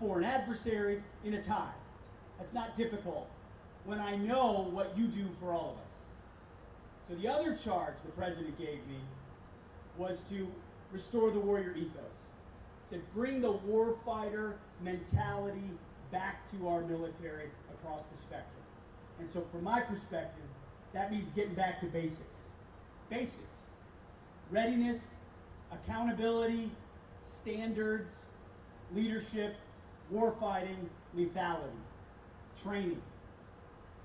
foreign adversaries in a tie. That's not difficult when I know what you do for all of us. So the other charge the president gave me was to restore the warrior ethos. He said, bring the warfighter mentality back to our military across the spectrum. And so from my perspective, that means getting back to basics. Basics. Readiness, accountability, standards, leadership, warfighting, lethality, training.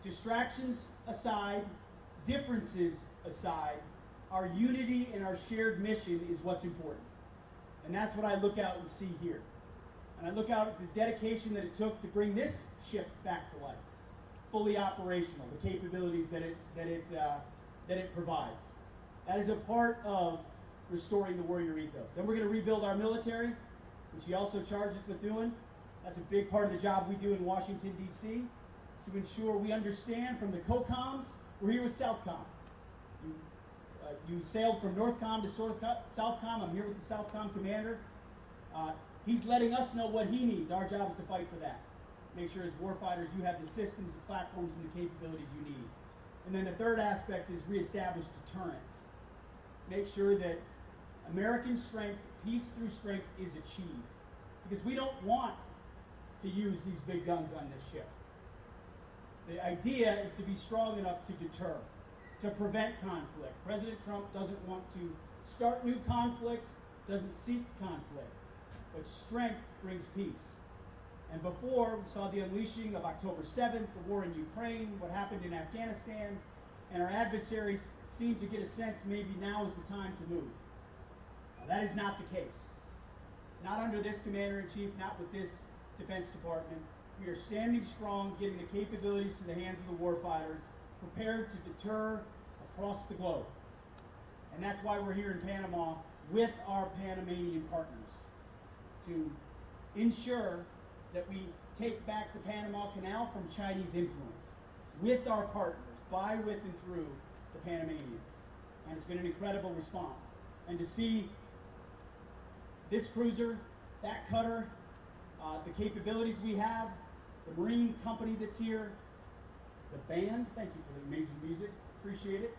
Distractions aside, differences aside, our unity and our shared mission is what's important. And that's what I look out and see here. And I look out at the dedication that it took to bring this ship back to life, fully operational, the capabilities that it provides. That is a part of restoring the warrior ethos. Then we're going to rebuild our military, which he also charged us with doing. That's a big part of the job we do in Washington, D.C., is to ensure we understand from the COCOMs. We're here with SOUTHCOM. You sailed from NORTHCOM to SOUTHCOM. I'm here with the SOUTHCOM commander. He's letting us know what he needs. Our job is to fight for that. Make sure as warfighters you have the systems, the platforms, and the capabilities you need. And then the third aspect is reestablish deterrence. Make sure that American strength, peace through strength, is achieved. Because we don't want to use these big guns on this ship. The idea is to be strong enough to deter, to prevent conflict. President Trump doesn't want to start new conflicts, doesn't seek conflict. But strength brings peace. And before, we saw the unleashing of October 7th, the war in Ukraine, what happened in Afghanistan, and our adversaries seem to get a sense maybe now is the time to move. Now, that is not the case. Not under this commander-in-chief, not with this Defense Department. We are standing strong, getting the capabilities to the hands of the warfighters, prepared to deter across the globe. And that's why we're here in Panama with our Panamanian partners, to ensure that we take back the Panama Canal from Chinese influence with our partners, by, with, and through the Panamanians. And it's been an incredible response. And to see this cruiser, that cutter, the capabilities we have, the Marine company that's here, the band, thank you for the amazing music, appreciate it.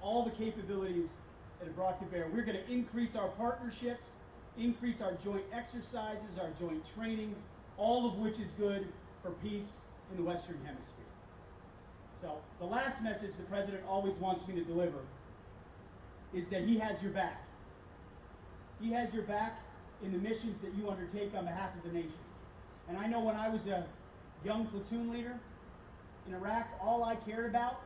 All the capabilities that are brought to bear. We're going to increase our partnerships, increase our joint exercises, our joint training, all of which is good for peace in the Western Hemisphere. So the last message the President always wants me to deliver is that he has your back. He has your back in the missions that you undertake on behalf of the nation. And I know when I was a young platoon leader in Iraq, all I cared about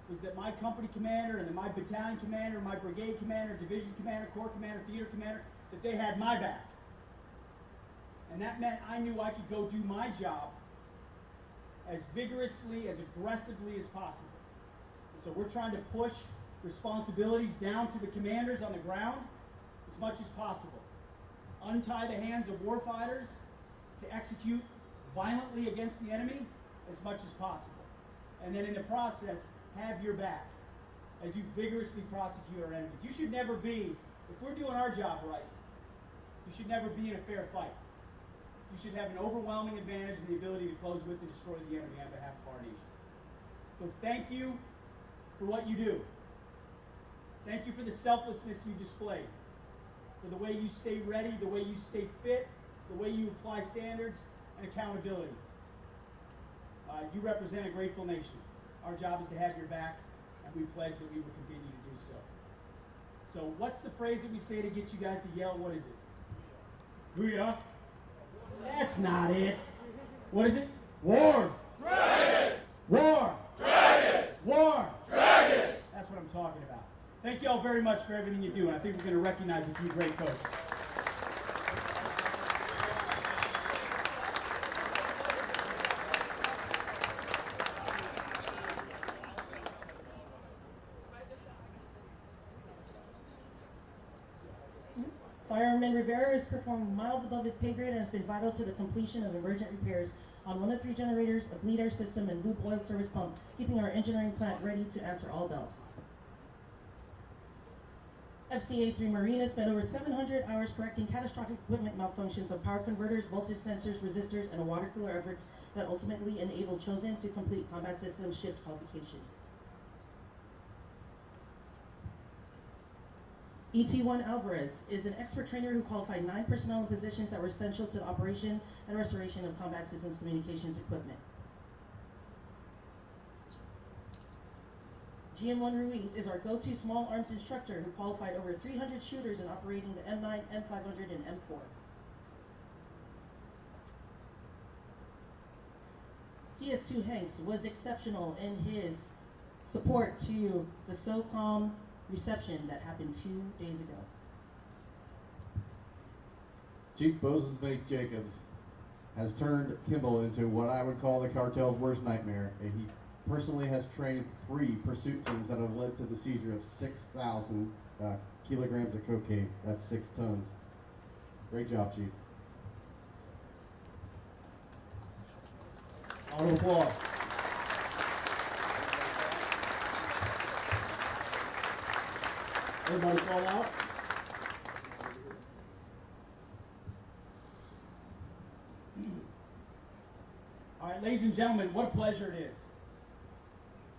was that my company commander and then my battalion commander, my brigade commander, division commander, corps commander, theater commander, that they had my back. And that meant I knew I could go do my job as vigorously, as aggressively as possible. And so we're trying to push responsibilities down to the commanders on the ground as much as possible. Untie the hands of warfighters to execute violently against the enemy as much as possible. And then in the process, have your back as you vigorously prosecute our enemies. You should never be, if we're doing our job right, you should never be in a fair fight. You should have an overwhelming advantage in the ability to close with and destroy the enemy on behalf of our nation. So thank you for what you do. Thank you for the selflessness you display, for the way you stay ready, the way you stay fit, the way you apply standards and accountability. You represent a grateful nation. Our job is to have your back, and we pledge that we will continue to do so. So what's the phrase that we say to get you guys to yell? What is it? Booyah. That's not it. What is it? War. Dragons. War. Dragons. War. Dragons. That's what I'm talking about. Thank you all very much for everything you do, and I think we're going to recognize a few great folks. Fireman Rivera has performed miles above his pay grade and has been vital to the completion of emergent repairs on one of 3 generators, a bleed air system, and lube oil service pump, keeping our engineering plant ready to answer all bells. FCA-3 Marina spent over 700 hours correcting catastrophic equipment malfunctions of power converters, voltage sensors, resistors, and water cooler efforts that ultimately enabled Chosen to complete Combat Systems ship's qualification. ET1 Alvarez is an expert trainer who qualified 9 personnel in positions that were essential to the operation and restoration of Combat Systems communications equipment. GM1 Ruiz is our go-to small arms instructor who qualified over 300 shooters in operating the M9, M500, and M4. CS2 Hanks was exceptional in his support to the SOCOM reception that happened 2 days ago. Chief Bozenvake Jacobs has turned Kimball into what I would call the cartel's worst nightmare, and he personally has trained 3 pursuit teams that have led to the seizure of 6,000 kilograms of cocaine. That's 6 tons. Great job, Chief. Round of applause. Everybody fall out. All right, ladies and gentlemen, what a pleasure it is.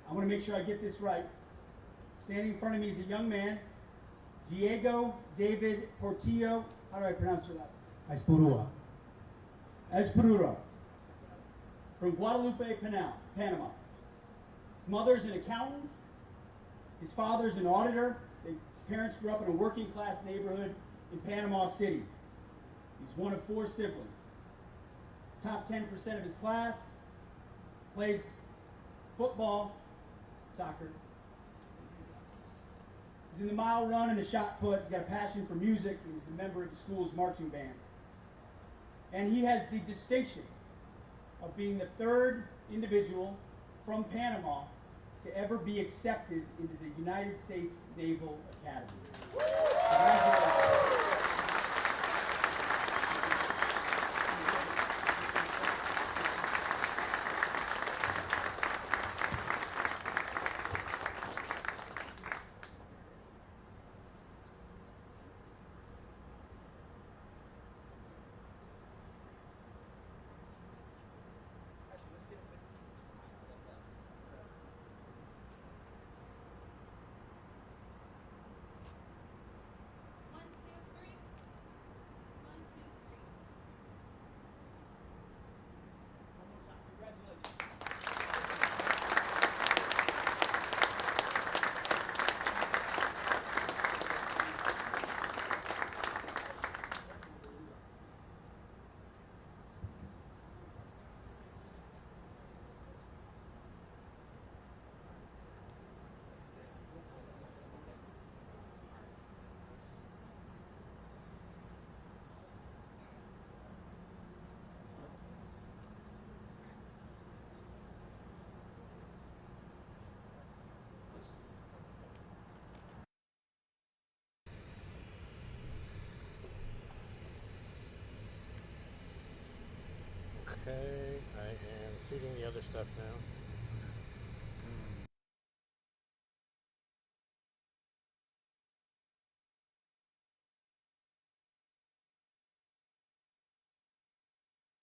I want to make sure I get this right. Standing in front of me is a young man, Diego David Portillo. How do I pronounce your last name? Espurua. Espurua. From Guadalupe, Panama. His mother's an accountant. His father's an auditor. His parents grew up in a working class neighborhood in Panama City. He's one of 4 siblings. Top 10% of his class, plays football, soccer. He's in the mile run and the shot put. He's got a passion for music. He's a member of the school's marching band. And he has the distinction of being the 3rd individual from Panama to ever be accepted into the United States Naval Academy. Congratulations. Okay, I am feeding the other stuff now.